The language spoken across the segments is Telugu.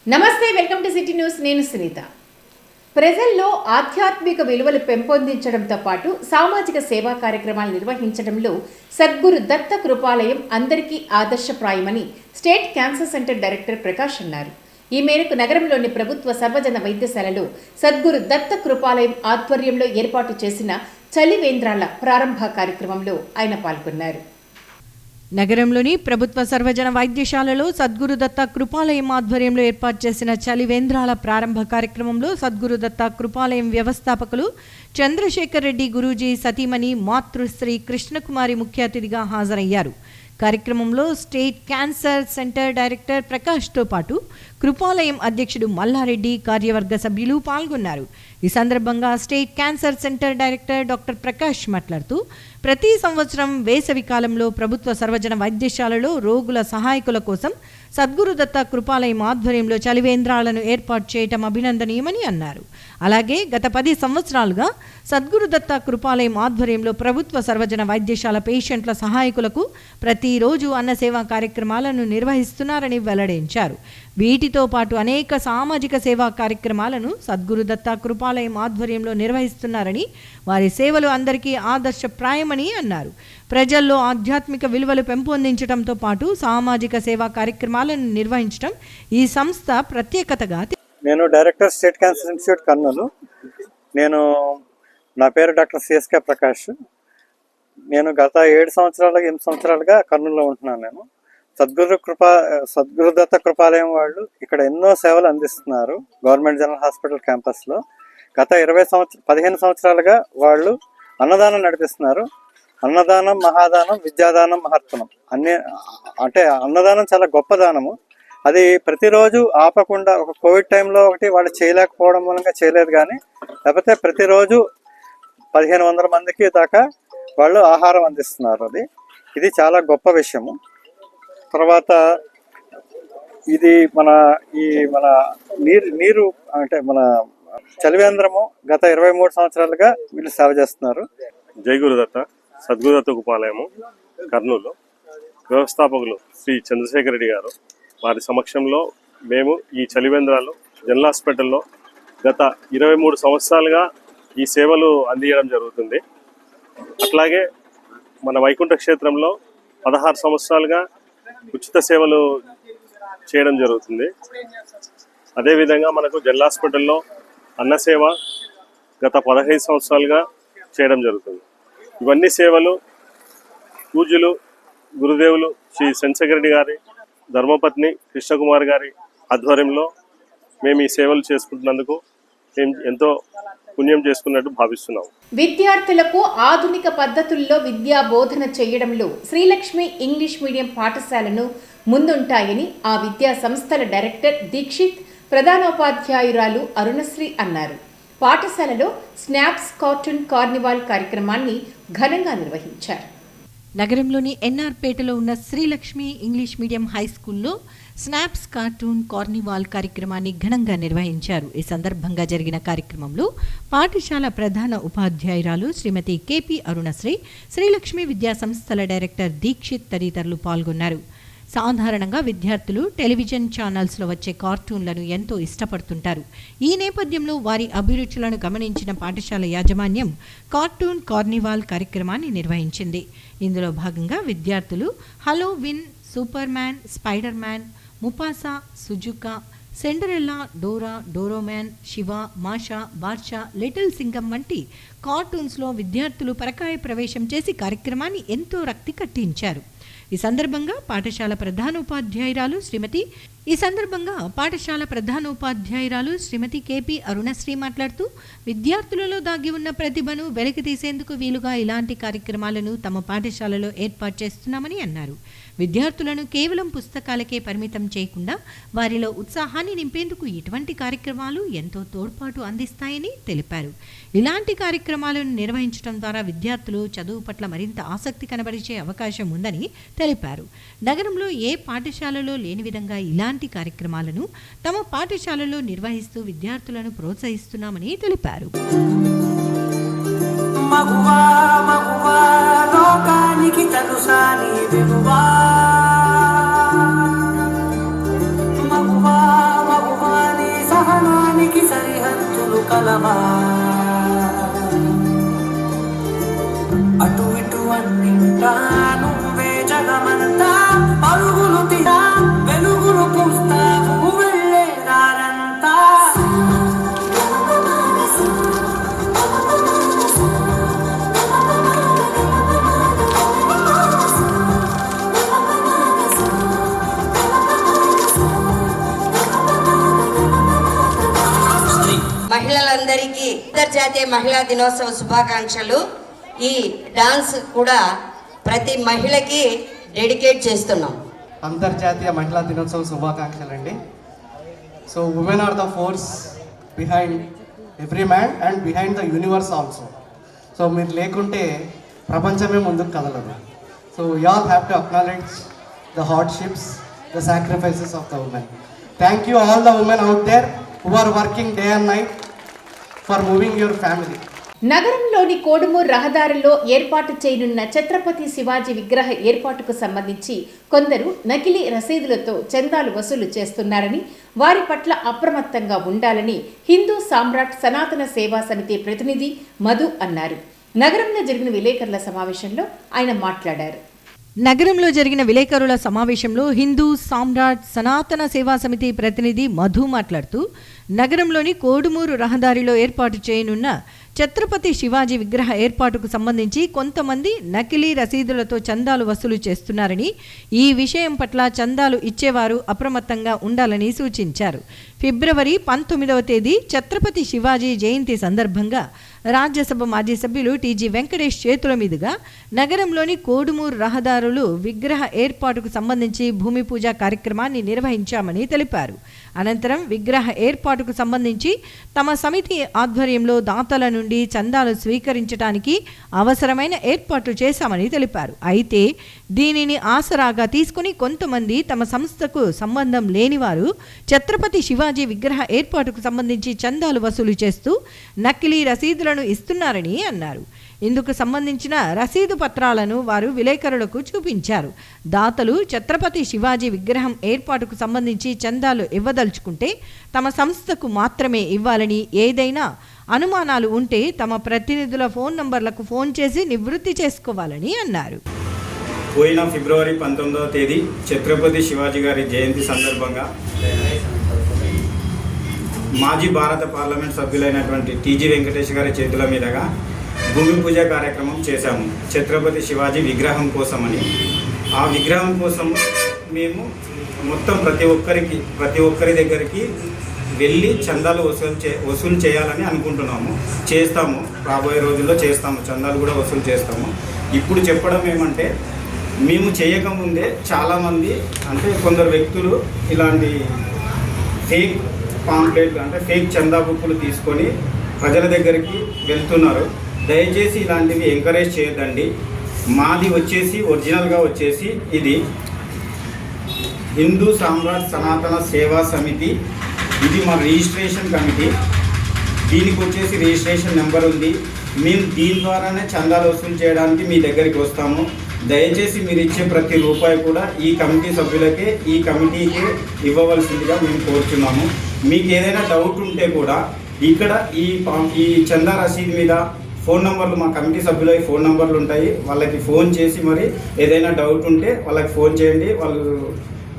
నమస్తే, వెల్కమ్ టు సిటీ న్యూస్. నేను సునీత. ప్రజల్లో ఆధ్యాత్మిక విలువలు పెంపొందించడంతో పాటు సామాజిక సేవా కార్యక్రమాలు నిర్వహించడంలో సద్గురు దత్త కృపాలయం అందరికీ ఆదర్శప్రాయమని state cancer centre director Prakash అన్నారు. ఈ మేరకు నగరంలోని ప్రభుత్వ సర్వజన వైద్యశాలలో సద్గురు దత్త కృపాలయం ఆధ్వర్యంలో ఏర్పాటు చేసిన చలివేంద్రాల ప్రారంభ కార్యక్రమంలో ఆయన పాల్గొన్నారు. నగరంలోని ప్రభుత్వ సర్వజన వైద్యశాలలో సద్గురు దత్త కృపాలయం ఆధ్వర్యంలో ఏర్పాటు చేసిన చలివేంద్రాల ప్రారంభ కార్యక్రమంలో సద్గురు దత్త కృపాలయం వ్యవస్థాపకులు చంద్రశేఖర్ రెడ్డి గురూజీ సతీమణి మాతృశ్రీ కృష్ణకుమారి ముఖ్య అతిథిగా హాజరయ్యారు. కార్యక్రమంలో స్టేట్ క్యాన్సర్ సెంటర్ డైరెక్టర్ ప్రకాష్తో పాటు కృపాలయం అధ్యక్షుడు మల్లారెడ్డి, కార్యవర్గ సభ్యులు పాల్గొన్నారు. ఈ సందర్భంగా state cancer centre director doctor Prakash మాట్లాడుతూ, ప్రతి సంవత్సరం వేసవి కాలంలో ప్రభుత్వ సర్వజన వైద్యశాలలో రోగుల సహాయకుల కోసం సద్గురు దత్త కృపాలయం ఆధ్వర్యంలో చలివేంద్రాలను ఏర్పాటు చేయటం అభినందనీయమని అన్నారు. అలాగే గత 10 సంవత్సరాలుగా సద్గురు దత్త కృపాలయం ఆధ్వర్యంలో ప్రభుత్వ సర్వజన వైద్యశాల పేషెంట్ల సహాయకులకు ప్రతిరోజు అన్న సేవా కార్యక్రమాలను నిర్వహిస్తున్నారని వెల్లడించారు. వీటితో పాటు అనేక సామాజిక సేవా కార్యక్రమాలను సద్గురు దత్త కృపాలయం ఆధ్వర్యంలో నిర్వహిస్తున్నారని, వారి సేవలు అందరికీ ఆదర్శప్రాయమని అన్నారు. ప్రజల్లో ఆధ్యాత్మిక విలువలు పెంపొందించడంతో పాటు సామాజిక సేవా కార్యక్రమాలను నిర్వహించడం ఈ సంస్థ ప్రత్యేకతగా. నేను director state cancer institute Kurnool. నా పేరు డాక్టర్ సిఎస్కే ప్రకాష్. నేను గత 8 సంవత్సరాలుగా కర్నూలులో ఉంటున్నాను. నేను సద్గురు దత్త కృపాలయం వాళ్ళు ఇక్కడ ఎన్నో సేవలు అందిస్తున్నారు. గవర్నమెంట్ జనరల్ హాస్పిటల్ క్యాంపస్లో గత 15 సంవత్సరాలుగా వాళ్ళు అన్నదానం నడిపిస్తున్నారు. అన్నదానం, మహాదానం, విద్యాదానం, మహర్పణం అంటే అన్నదానం చాలా గొప్ప దానము. అది ప్రతిరోజు ఆపకుండా, ఒక కోవిడ్ టైంలో ఒకటి వాళ్ళు చేయలేకపోవడం మూలంగా చేయలేదు, కానీ లేకపోతే ప్రతిరోజు 1500 మందికి దాకా వాళ్ళు ఆహారం అందిస్తున్నారు. ఇది చాలా గొప్ప విషయము. తర్వాత ఇది మన నీరు అంటే మన చలివేంద్రము గత 23 సంవత్సరాలుగా వీళ్ళు సేవ చేస్తున్నారు. జై గురుదత్త సద్గురుదత్త కృపాలయము కర్నూలు వ్యవస్థాపకులు శ్రీ చంద్రశేఖర్ రెడ్డి గారు, వారి సమక్షంలో మేము ఈ చలివేంద్రాలు జనరల్ హాస్పిటల్లో గత 23 సంవత్సరాలుగా ఈ సేవలు అందించడం జరుగుతుంది. అట్లాగే మన వైకుంఠ క్షేత్రంలో 16 సంవత్సరాలుగా ఉచిత సేవలు చేయడం జరుగుతుంది. అదేవిధంగా మనకు జనరల్ హాస్పిటల్లో అన్న సేవ గత 15 సంవత్సరాలుగా చేయడం జరుగుతుంది. ఇవన్నీ సేవలు పూజ్యులు గురుదేవులు శ్రీ చంద్రశేఖర్ రెడ్డి గారి ధర్మపత్ని కృష్ణకుమారి గారి ఆధ్వర్యంలో మేము ఈ సేవలు చేసుకుంటున్నందుకు మేము ఎంతో పుణ్యం చేసుకున్నట్టు భావిస్తున్నాం. విద్యార్థులకు ఆధునిక పద్ధతుల్లో విద్యా బోధన చేయడంలో శ్రీలక్ష్మి ఇంగ్లీష్ మీడియం పాఠశాలను ముందుంటాయని ఆ విద్యా సంస్థల డైరెక్టర్ దీక్షిత్, ప్రధానోపాధ్యాయురాలు అరుణశ్రీ అన్నారు. పాఠశాలలో స్నాప్స్ కార్టూన్ కార్నివాల్ కార్యక్రమాన్ని ఘనంగా నిర్వహించారు. నగరంలోని ఎన్ఆర్పేటలో ఉన్న శ్రీలక్ష్మి ఇంగ్లీష్ మీడియం హై స్కూల్లో స్నాప్స్ కార్టూన్ కార్నివాల్ కార్యక్రమాన్ని ఘనంగా నిర్వహించారు. ఈ సందర్భంగా జరిగిన కార్యక్రమంలో పాఠశాల ప్రధాన ఉపాధ్యాయురాలు శ్రీమతి కేపీ అరుణశ్రీ, శ్రీలక్ష్మి విద్యా సంస్థల డైరెక్టర్ దీక్షిత్ తదితరులు పాల్గొన్నారు. సాధారణంగా విద్యార్థులు టెలివిజన్ ఛానల్స్లో వచ్చే కార్టూన్లను ఎంతో ఇష్టపడుతుంటారు. ఈ నేపథ్యంలో వారి అభిరుచులను గమనించిన పాఠశాల యాజమాన్యం కార్టూన్ కార్నివాల్ కార్యక్రమాన్ని నిర్వహించింది. ఇందులో భాగంగా విద్యార్థులు Halloween, Superman, Spiderman, ముపాసా, Shizuka, Cinderella, Dora, Doraemon, Shiva, Masha, బార్షా, లిటిల్ సింగం వంటి కార్టూన్స్లో విద్యార్థులు పరకాయ ప్రవేశం చేసి కార్యక్రమాన్ని ఎంతో రక్తి కట్టించారు. ఈ సందర్భంగా పాఠశాల ప్రధానోపాధ్యాయురాలు శ్రీమతి కేపీ అరుణశ్రీ మాట్లాడుతూ, విద్యార్థులలో దాగి ఉన్న ప్రతిభను వెలికి తీసేందుకు వీలుగా ఇలాంటి కార్యక్రమాలను తమ పాఠశాలలో ఏర్పాటు చేస్తున్నామని అన్నారు. విద్యార్థులను కేవలం పుస్తకాలకే పరిమితం చేయకుండా వారిలో ఉత్సాహాన్ని నింపేందుకు ఇటువంటి కార్యక్రమాలు ఎంతో తోడ్పాటు అందిస్తాయని తెలిపారు. ఇలాంటి కార్యక్రమాలను నిర్వహించడం ద్వారా విద్యార్థులు చదువు పట్ల మరింత ఆసక్తి కనబరిచే అవకాశం ఉందని తెలిపారు. నగరంలో ఏ పాఠశాలలో లేని విధంగా ఇలాంటి కార్యక్రమాలను తమ పాఠశాలలో నిర్వహిస్తూ విద్యార్థులను ప్రోత్సహిస్తున్నామని తెలిపారు. మగువా మగువా లోకానికి తెలుసా నీ విలువా, మగువా మగువా కాలమా అటు ఇటు అన్నింటా నువ్వే జగమంతా పరుగులు తీరా వెలుగులు పూస్తావు వెళ్ళే దారంతా మహిళలందరికీ అంతర్జాతీయ మహిళా దినోత్సవ శుభాకాంక్షలు. ఈ డాన్స్ కూడా ప్రతి మహిళకి డెడికేట్ చేస్తున్నాం. అంతర్జాతీయ మహిళా దినోత్సవ శుభాకాంక్షలు అండి. So women are the force behind every man and behind the universe also. So మీరు లేకుంటే ప్రపంచమే ముందుకు కదలదు. So you all have to acknowledge the hardships, the sacrifices of the women. Thank you all the women out there who are working day and night for moving your family. నగరంలోని కోడుమూరు రహదారిలో ఏర్పాటు చేయనున్న ఛత్రపతి శివాజీ విగ్రహ ఏర్పాటుకు సంబంధించి కొందరు నకిలీ రసీదులతో చందాలు వసూలు చేస్తున్నారని, వారి పట్ల అప్రమత్తంగా ఉండాలని హిందూ సామ్రాట్ సనాతన సేవా సమితి ప్రతినిధి మధు అన్నారు. నగరంలో జరిగిన విలేకరుల సమావేశంలో ఆయన మాట్లాడారు. నగరంలో జరిగిన విలేకరుల సమావేశంలో హిందూ సామ్రాట్ సనాతన సేవా సమితి ప్రతినిధి మధు మాట్లాడుతూ, నగరంలోని కోడుమూరు రహదారిలో ఏర్పాటు చేయనున్న ఛత్రపతి శివాజీ విగ్రహ ఏర్పాటుకు సంబంధించి కొంతమంది నకిలీ రసీదులతో చందాలు వసూలు చేస్తున్నారని, ఈ విషయం పట్ల చందాలు ఇచ్చేవారు అప్రమత్తంగా ఉండాలని సూచించారు. ఫిబ్రవరి 19వ తేదీ ఛత్రపతి శివాజీ జయంతి సందర్భంగా రాజ్యసభ మాజీ సభ్యులు టీజీ వెంకటేష్ చేతుల మీదుగా నగరంలోని కోడుమూరు రహదారులు విగ్రహ ఏర్పాటుకు సంబంధించి భూమి పూజ కార్యక్రమాన్ని నిర్వహించామని తెలిపారు. అనంతరం విగ్రహ ఏర్పాటుకు సంబంధించి తమ సమితి ఆధ్వర్యంలో దాతల నుండి చందాలు స్వీకరించడానికి అవసరమైన ఏర్పాట్లు చేశామని తెలిపారు. అయితే దీనిని ఆసరాగా తీసుకుని కొంతమంది తమ సంస్థకు సంబంధం లేనివారు ఛత్రపతి శివాజీ విగ్రహ ఏర్పాటుకు సంబంధించి చందాలు వసూలు చేస్తూ నకిలీ రసీదులను ఇస్తున్నారని అన్నారు. ఇందుకు సంబంధించిన రసీదు పత్రాలను వారు విలేకరులకు చూపించారు. దాతలు ఛత్రపతి శివాజీ విగ్రహం ఏర్పాటుకు సంబంధించి చందాలు ఇవ్వదలుచుకుంటే తమ సంస్థకు మాత్రమే ఇవ్వాలని, ఏదైనా అనుమానాలు ఉంటే తమ ప్రతినిధుల ఫోన్ నంబర్లకు ఫోన్ చేసి నివృత్తి చేసుకోవాలని అన్నారు. పోయిన ఫిబ్రవరి 19వ తేదీ ఛత్రపతి శివాజీ గారి జయంతి సందర్భంగా మాజీ భారత పార్లమెంట్ సభ్యులైనటువంటి టీజీ వెంకటేష్ గారి చేతుల మీదుగా భూమి పూజ కార్యక్రమం చేశాము. ఛత్రపతి శివాజీ విగ్రహం కోసమని. ఆ విగ్రహం కోసం మేము మొత్తం ప్రతి ఒక్కరి దగ్గరికి వెళ్ళి చందాలు వసూలు చేయాలని అనుకుంటున్నాము. చేస్తాము, రాబోయే రోజుల్లో చేస్తాము, చందాలు కూడా వసూలు చేస్తాము. ఇప్పుడు చెప్పడం ఏమంటే, మేము చేయకముందే చాలామంది అంటే కొందరు వ్యక్తులు ఇలాంటి ఫేక్ పాంప్లెట్ అంటే ఫేక్ చందా బుక్కులు తీసుకొని ప్రజల దగ్గరికి వెళ్తున్నారు. దయచేసి ఇలాంటివి ఎంకరేజ్ చేయొద్దండి. మాది వచ్చేసి ఒరిజినల్గా వచ్చేసి ఇది హిందూ సామ్రాట్ సనాతన సేవా సమితి. ఇది మా రిజిస్ట్రేషన్ కమిటీ. దీనికి వచ్చేసి రిజిస్ట్రేషన్ నెంబర్ ఉంది. మేము దీని ద్వారానే చందాలు వసూలు చేయడానికి మీ దగ్గరికి వస్తాము. దయచేసి మీరు ఇచ్చే ప్రతి రూపాయి కూడా ఈ కమిటీ సభ్యులకే, ఈ కమిటీకే ఇవ్వవలసిందిగా మేము కోరుతున్నాము. మీకు ఏదైనా డౌట్ ఉంటే కూడా ఇక్కడ ఈ చందా రసీదు మీద ఫోన్ నంబర్లు, మా కమిటీ సభ్యుల ఫోన్ నంబర్లు ఉంటాయి. వాళ్ళకి ఫోన్ చేసి మరి ఏదైనా డౌట్ ఉంటే వాళ్ళకి ఫోన్ చేయండి,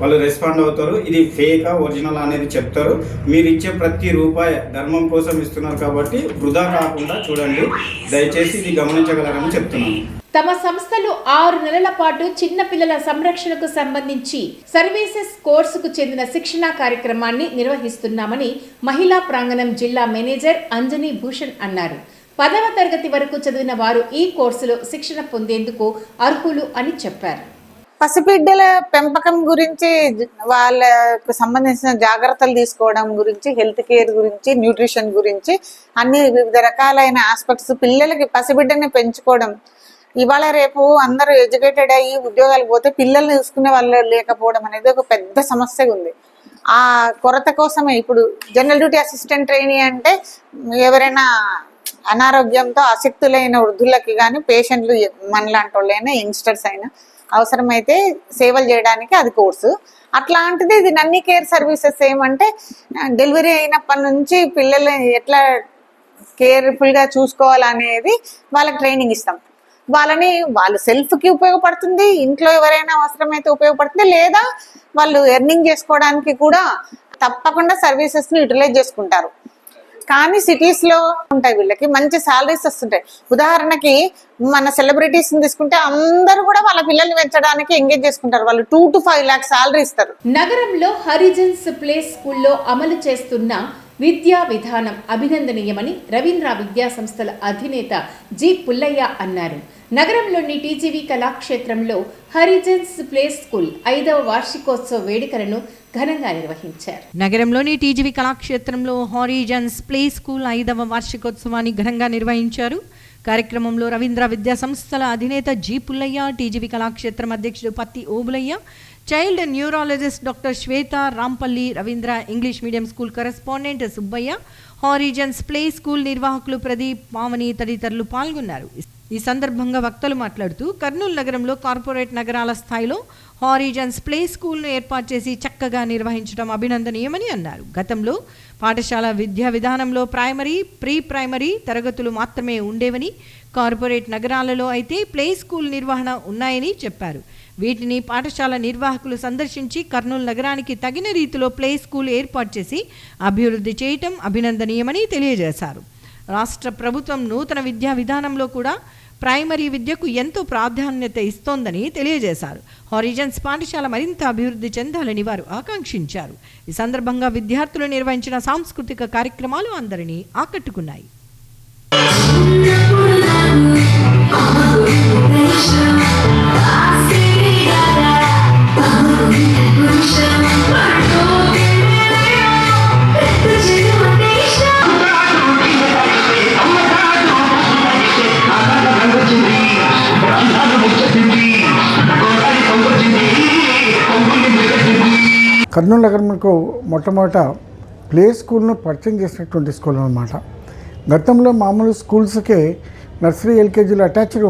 వాళ్ళు రెస్పాండ్ అవుతారు. ఇది ఫేకా ఒరిజినల్ అనేది చెప్తారు. మీరు ఇచ్చే ప్రతి రూపాయి ధర్మం కోసం ఇస్తున్నారు కాబట్టి వృధా కాకుండా చూడండి. దయచేసి ఇది గమనించగలరని చెప్తున్నాను. తమ సంస్థలు 6 నెలల పాటు చిన్న పిల్లల సంరక్షణకు సంబంధించి సర్వీసెస్ కోర్సుకు చెందిన శిక్షణా కార్యక్రమాన్ని నిర్వహిస్తున్నామని మహిళా ప్రాంగణం జిల్లా మేనేజర్ అంజనీ భూషణ్ అన్నారు. 10వ తరగతి వరకు చదివిన వారు ఈ కోర్సులో శిక్షణ పొందేందుకు అర్హులు అని చెప్పారు. పసిబిడ్డల పెంపకం గురించి, వాళ్ళకు సంబంధించిన జాగ్రత్తలు తీసుకోవడం గురించి, హెల్త్ కేర్ గురించి, న్యూట్రిషన్ గురించి అన్ని వివిధ రకాలైన ఆస్పెక్ట్స్, పిల్లలకి పసిబిడ్డని పెంచుకోవడం. ఇవాళ రేపు అందరూ ఎడ్యుకేటెడ్ అయ్యి ఉద్యోగాలు పోతే పిల్లల్ని చూసుకునే వాళ్ళు లేకపోవడం అనేది ఒక పెద్ద సమస్య ఉంది. ఆ కొరత కోసమే ఇప్పుడు జనరల్ డ్యూటీ అసిస్టెంట్ ట్రైనీ అంటే ఎవరైనా అనారోగ్యంతో ఆసక్తులైన వృద్ధులకి కానీ, పేషెంట్లు మనలాంటి వాళ్ళైనా, యంగ్స్టర్స్ అయినా అవసరమైతే సేవలు చేయడానికి అది కోర్సు. అట్లాంటిది ఇది నన్నీ కేర్ సర్వీసెస్. ఏమంటే డెలివరీ అయినప్పటి నుంచి పిల్లల్ని ఎట్లా కేర్ఫుల్గా చూసుకోవాలనేది వాళ్ళకి ట్రైనింగ్ ఇస్తాం. వాళ్ళ సెల్ఫ్కి ఉపయోగపడుతుంది, ఇంట్లో ఎవరైనా అవసరమైతే ఉపయోగపడుతుంది, లేదా వాళ్ళు ఎర్నింగ్ చేసుకోవడానికి కూడా తప్పకుండా సర్వీసెస్ని యూటిలైజ్ చేసుకుంటారు. కానీ సిటీస్లో ఉంటాయి, వీళ్ళకి మంచి శాలరీస్ వస్తుంటాయి. ఉదాహరణకి మన సెలబ్రిటీస్ని తీసుకుంటే అందరూ కూడా వాళ్ళ పిల్లల్ని పెంచడానికి ఎంగేజ్ చేసుకుంటారు. వాళ్ళు 2 to 5 lakhs శాలరీ ఇస్తారు. నగరంలో హరిజన్స్ ప్లే స్కూల్లో అమలు చేస్తున్న విద్యా విధానం అభినందనీయమని రవీంద్ర విద్యా సంస్థల అధినేత జి పుల్లయ్య అన్నారు. నగరంలోని టీజీవీ కళాక్షేత్రంలో హరిజన్స్ ప్లే స్కూల్ 5వ వార్షికోత్సవ వేడుకలను ఘనంగా నిర్వహించారు. నగరంలోని టీజీవీ కళాక్షేత్రంలో హారిజన్స్ ప్లే స్కూల్ 5వ వార్షికోత్సవాన్ని ఘనంగా నిర్వహించారు. కార్యక్రమంలో రవీంద్ర విద్యా సంస్థల అధినేత జి పుల్లయ్య, టీజీవీ కళాక్షేత్రం అధ్యక్షుడు Patti Obulayya, child neurologist doctor Shweta Rampalli, Ravindra English medium school correspondent Subbaiah, Horizons play school నిర్వాహకులు ప్రదీప్, పావని తదితరులు పాల్గొన్నారు. ఈ సందర్భంగా వక్తలు మాట్లాడుతూ కర్నూలు నగరంలో కార్పొరేట్ నగరాల స్థాయిలో హారిజన్స్ ప్లే స్కూల్ను ఏర్పాటు చేసి చక్కగా నిర్వహించడం అభినందనీయమని అన్నారు. గతంలో పాఠశాల విద్యా విధానంలో ప్రైమరీ, ప్రీ ప్రైమరీ తరగతులు మాత్రమే ఉండేవని, కార్పొరేట్ నగరాలలో అయితే ప్లే స్కూల్ నిర్వహణ ఉన్నాయని చెప్పారు. వీటిని పాఠశాల నిర్వాహకులు సందర్శించి కర్నూలు నగరానికి తగిన రీతిలో ప్లే స్కూల్ ఏర్పాటు చేసి అభివృద్ధి చేయటం అభినందనీయమని తెలియజేశారు. రాష్ట్ర ప్రభుత్వం నూతన విద్యా విధానంలో కూడా ప్రైమరీ విద్యకు ఎంతో ప్రాధాన్యత ఇస్తోందని తెలియజేశారు. హారిజన్స్ పాఠశాల మరింత అభివృద్ధి చెందాలని వారు ఆకాంక్షించారు. ఈ సందర్భంగా విద్యార్థులు నిర్వహించిన సాంస్కృతిక కార్యక్రమాలు అందరినీ ఆకట్టుకున్నాయి. కర్నూలు నగరంకు మొట్టమొదట ప్లే స్కూల్ను పరిచయం చేసినటువంటి స్కూల్ అన్నమాట. గతంలో మామూలు స్కూల్స్కే నర్సరీ, ఎల్కేజీలు అటాచ్డ్,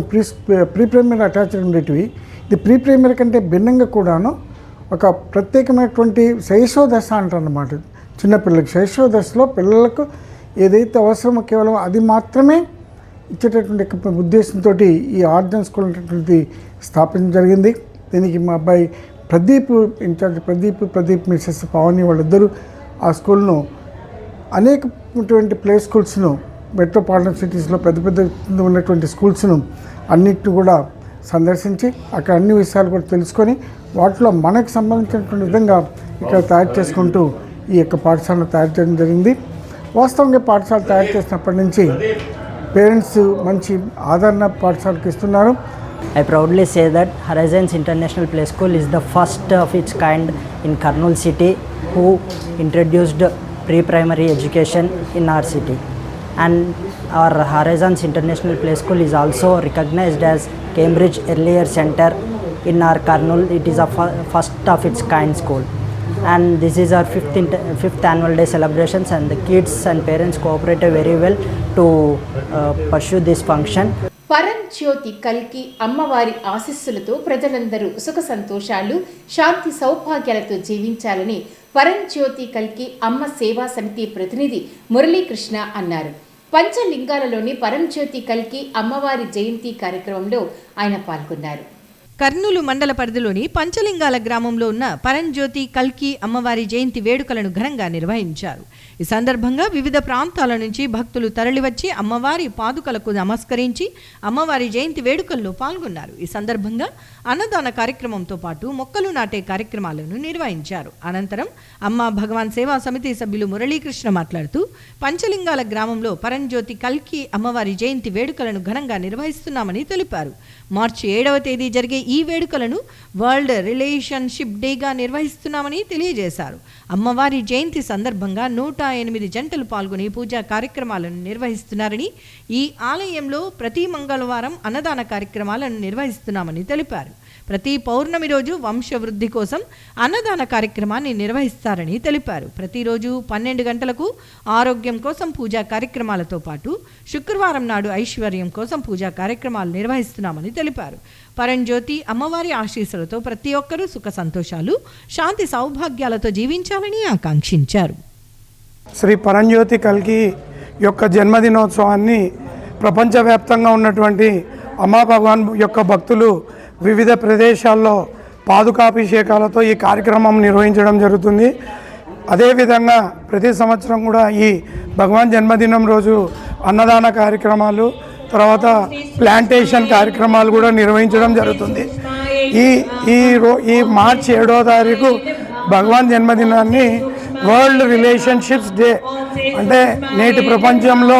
ప్రీ ప్రైమరీ అటాచ్డ్ ఉండేటివి. ఇది ప్రీ ప్రైమరీ కంటే భిన్నంగా కూడాను ఒక ప్రత్యేకమైనటువంటి శైశవ దశ అంటారన్నమాట. చిన్నపిల్లలకి శైశవ దశలో పిల్లలకు ఏదైతే అవసరమో కేవలం అది మాత్రమే ఇచ్చేటటువంటి ఉద్దేశంతో ఈ హారిజన్స్ స్కూల్ అనేటువంటిది స్థాపించడం జరిగింది. దీనికి మా అబ్బాయి ఇన్ఛార్జ్ ప్రదీప్ మిసెస్ పావని వాళ్ళిద్దరూ ఆ స్కూల్ను అనేకటువంటి ప్లే స్కూల్స్ను మెట్రోపాలిటన్ సిటీస్లో పెద్ద ఉన్నటువంటి స్కూల్స్ను అన్నిటిని కూడా సందర్శించి అక్కడ అన్ని విషయాలు కూడా తెలుసుకొని వాటిలో మనకు సంబంధించినటువంటి విధంగా ఇక్కడ తయారు చేసుకుంటూ ఈ యొక్క పాఠశాలను తయారు చేయడం జరిగింది. వాస్తవంగా పాఠశాల తయారు చేసినప్పటి నుంచి పేరెంట్స్ మంచి ఆదరణ పాఠశాలకు ఇస్తున్నారు. I proudly say that Horizons International Play School is the first of its kind in Kurnool city who introduced pre-primary education in our city. And our Horizons International Play School is also recognized as Cambridge Early Years Center in our Kurnool. It is a first of its kind school. And this is our fifth annual day celebrations, and the kids and parents cooperated very well to pursue this function. పరంజ్యోతి కల్కి అమ్మవారి ఆశీస్సులతో ప్రజలందరూ సుఖ సంతోషాలు, శాంతి సౌభాగ్యాలతో జీవించాలని పరంజ్యోతి కల్కి అమ్మ సేవా సమితి ప్రతినిధి మురళీకృష్ణ అన్నారు. పంచలింగాలలోని పరంజ్యోతి కల్కి అమ్మవారి జయంతి కార్యక్రమంలో ఆయన పాల్గొన్నారు. కర్నూలు మండల పరిధిలోని పంచలింగాల గ్రామంలో ఉన్న పరంజ్యోతి కల్కి అమ్మవారి జయంతి వేడుకలను ఘనంగా నిర్వహించారు. ఈ సందర్భంగా వివిధ ప్రాంతాల నుంచి భక్తులు తరలివచ్చి అమ్మవారి పాదుకలకు నమస్కరించి అమ్మవారి జయంతి వేడుకల్లో పాల్గొన్నారు. ఈ సందర్భంగా అన్నదాన కార్యక్రమంతో పాటు మొక్కలు నాటే కార్యక్రమాలను నిర్వహించారు. అనంతరం అమ్మ భగవాన్ సేవా సమితి సభ్యులు మురళీకృష్ణ మాట్లాడుతూ పంచలింగాల గ్రామంలో పరంజ్యోతి కల్కి అమ్మవారి జయంతి వేడుకలను ఘనంగా నిర్వహిస్తున్నామని తెలిపారు. మార్చి 7వ తేదీ జరిగే ఈ వేడుకలను వరల్డ్ రిలేషన్షిప్ డేగా నిర్వహిస్తున్నామని తెలియజేశారు. అమ్మవారి జయంతి సందర్భంగా 108 జంటలు పాల్గొని పూజా కార్యక్రమాలను నిర్వహిస్తున్నారని, ఈ ఆలయంలో ప్రతి మంగళవారం అన్నదాన కార్యక్రమాలను నిర్వహిస్తున్నామని తెలిపారు. ప్రతి పౌర్ణమి రోజు వంశవృద్ధి కోసం అన్నదాన కార్యక్రమాన్ని నిర్వహిస్తారని తెలిపారు. ప్రతిరోజు 12 గంటలకు ఆరోగ్యం కోసం పూజా కార్యక్రమాలతో పాటు శుక్రవారం నాడు ఐశ్వర్యం కోసం పూజా కార్యక్రమాలు నిర్వహిస్తున్నామని తెలిపారు. పరంజ్యోతి అమ్మవారి ఆశీస్సులతో ప్రతి ఒక్కరూ సుఖ సంతోషాలు, శాంతి సౌభాగ్యాలతో జీవించాలని ఆకాంక్షించారు. శ్రీ పరంజ్యోతి కల్కి యొక్క జన్మదినోత్సవాన్ని ప్రపంచవ్యాప్తంగా ఉన్నటువంటి అమ్మా భగవాన్ యొక్క భక్తులు వివిధ ప్రదేశాల్లో పాదుకాభిషేకాలతో ఈ కార్యక్రమం నిర్వహించడం జరుగుతుంది. అదేవిధంగా ప్రతి సంవత్సరం కూడా ఈ భగవాన్ జన్మదినం రోజు అన్నదాన కార్యక్రమాలు, తర్వాత ప్లాంటేషన్ కార్యక్రమాలు కూడా నిర్వహించడం జరుగుతుంది. ఈ మార్చి 7వ తారీఖు భగవాన్ జన్మదినాన్ని వరల్డ్ రిలేషన్షిప్స్ డే, అంటే నేటి ప్రపంచంలో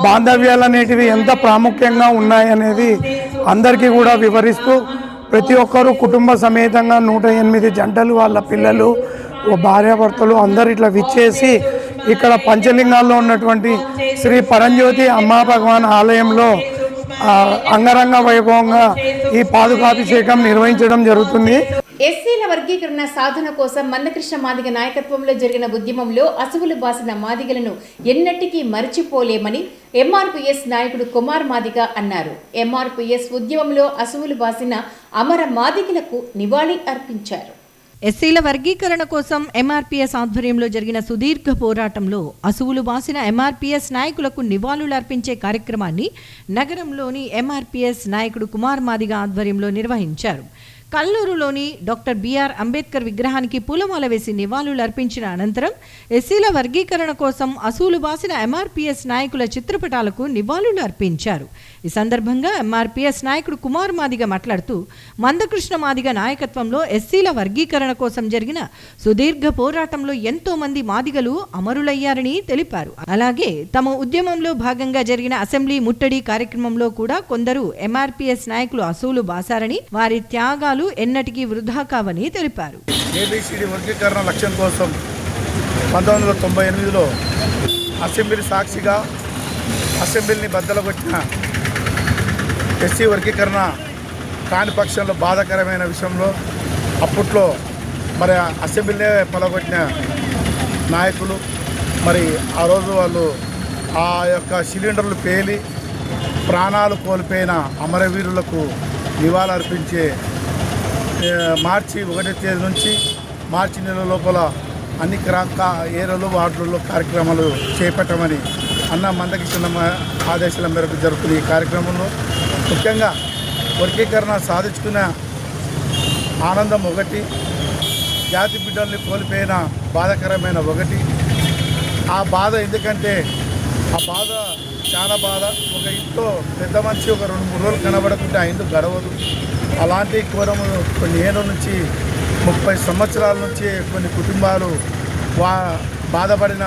బాంధవ్యాలు అనేటివి ఎంత ప్రాముఖ్యంగా ఉన్నాయనేది అందరికీ కూడా వివరిస్తూ ప్రతి ఒక్కరూ కుటుంబ సమేతంగా 108 జంటలు, వాళ్ళ పిల్లలు, భార్యాభర్తలు అందరు ఇట్లా విచ్చేసి ఇక్కడ పంచలింగాల్లో ఉన్నటువంటి శ్రీ పరంజ్యోతి అమ్మా భగవాన్ ఆలయంలో అంగరంగ వైభవంగా ఈ పాదుకాభిషేకం నిర్వహించడం జరుగుతుంది. ఎస్సీల వర్గీకరణ సాధన కోసం మందకృష్ణ మాదిగ నాయకత్వంలో జరిగిన ఉద్యమంలో అసువులు బాసిన మాదిగలను ఎన్నటికీ మరిచిపోలేమని ఎంఆర్పీఎస్ నాయకుడు కుమార్ మాదిగ అన్నారు. ఎంఆర్పీఎస్ ఉద్యమంలో అసువులు బాసిన అమర మాదిగలకు నివాళి అర్పించారు. ఎస్సీల వర్గీకరణ కోసం ఎంఆర్పీఎస్ ఆధ్వర్యంలో జరిగిన సుదీర్ఘ పోరాటంలో అసువులు బాసిన ఎంఆర్పీఎస్ నాయకులకు నివాళులు అర్పించే కార్యక్రమాన్ని నగరంలోని ఎంఆర్పీఎస్ నాయకుడు కుమార్ మాదిగ ఆధ్వర్యంలో నిర్వహించారు. కల్లూరులోని డాక్టర్ బిఆర్ అంబేద్కర్ విగ్రహానికి పూలమాల వేసి నివాళులు అర్పించిన అనంతరం ఎస్సీల వర్గీకరణ కోసం అసూలు బాసిన ఎంఆర్పీఎస్ నాయకుల చిత్రపటాలకు నివాళులు అర్పించారు. ఈ సందర్భంగా ఎంఆర్పీఎస్ నాయకుడు కుమార్ మాదిగ మాట్లాడుతూ మందకృష్ణ మాదిగ నాయకత్వంలో ఎస్సీల వర్గీకరణ కోసం జరిగిన సుదీర్ఘ పోరాటంలో ఎంతో మంది మాదిగలు అమరులయ్యారని తెలిపారు. అలాగే తమ ఉద్యమంలో భాగంగా జరిగిన అసెంబ్లీ ముట్టడి కార్యక్రమంలో కూడా కొందరు ఎంఆర్పీఎస్ నాయకులు అసూలు బాసారని, వారి త్యాగాలు ఎన్నటికీ వృధా కావని తెలిపారు. ఏబిసిడి వర్గీకరణ లక్ష్యం కోసం 1998లో అసెంబ్లీ సాక్షిగా అసెంబ్లీని బద్దలగొట్టిన ఎస్సీ వర్గీకరణ కాని పక్షంలో బాధాకరమైన విషయంలో అప్పట్లో మరి అసెంబ్లీనే పలగొట్టిన నాయకులు మరి ఆ రోజు వాళ్ళు ఆ యొక్క సిలిండర్లు పేలి ప్రాణాలు కోల్పోయిన అమరవీరులకు నివాళులర్పించే మార్చి 1వ తేదీ నుంచి మార్చి నెల లోపల అన్ని ఏరియాలు వార్డులలో కార్యక్రమాలు చేపట్టమని అన్న మందకృష్ణ ఆదేశాల మేరకు జరుగుతున్న ఈ కార్యక్రమంలో ముఖ్యంగా వర్గీకరణ సాధించుకున్న ఆనందం ఒకటి, జాతి బిడ్డల్ని కోల్పోయిన బాధాకరమైన ఒకటి. ఆ బాధ ఎందుకంటే ఆ బాధ చాలా బాధ. ఒక ఇంట్లో పెద్ద మనిషి ఒక 2-3 రోజులు కనబడకుంటే ఆ ఇంట్లో గడవదు. అలాంటి కోరము కొన్ని ఏళ్ళ నుంచి 30 సంవత్సరాల నుంచి కొన్ని కుటుంబాలు బాధపడిన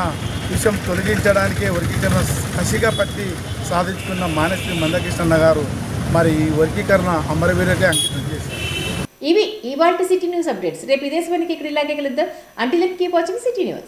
విషయం తొలగించడానికే వర్గీకరణ కసిగా పట్టి సాధించుకున్న మానశ్రీ మందకృష్ణ గారు మరి ఈ వర్గీకరణ అమరవీరులకే అంకితం చేశారు. ఇవి ఇవాల్టి సిటీ న్యూస్ అప్డేట్స్. రేపు ఇదే సమయానికి ఇక్కడ ఇలాగే కలుద్దాం. Until then keep watching City news.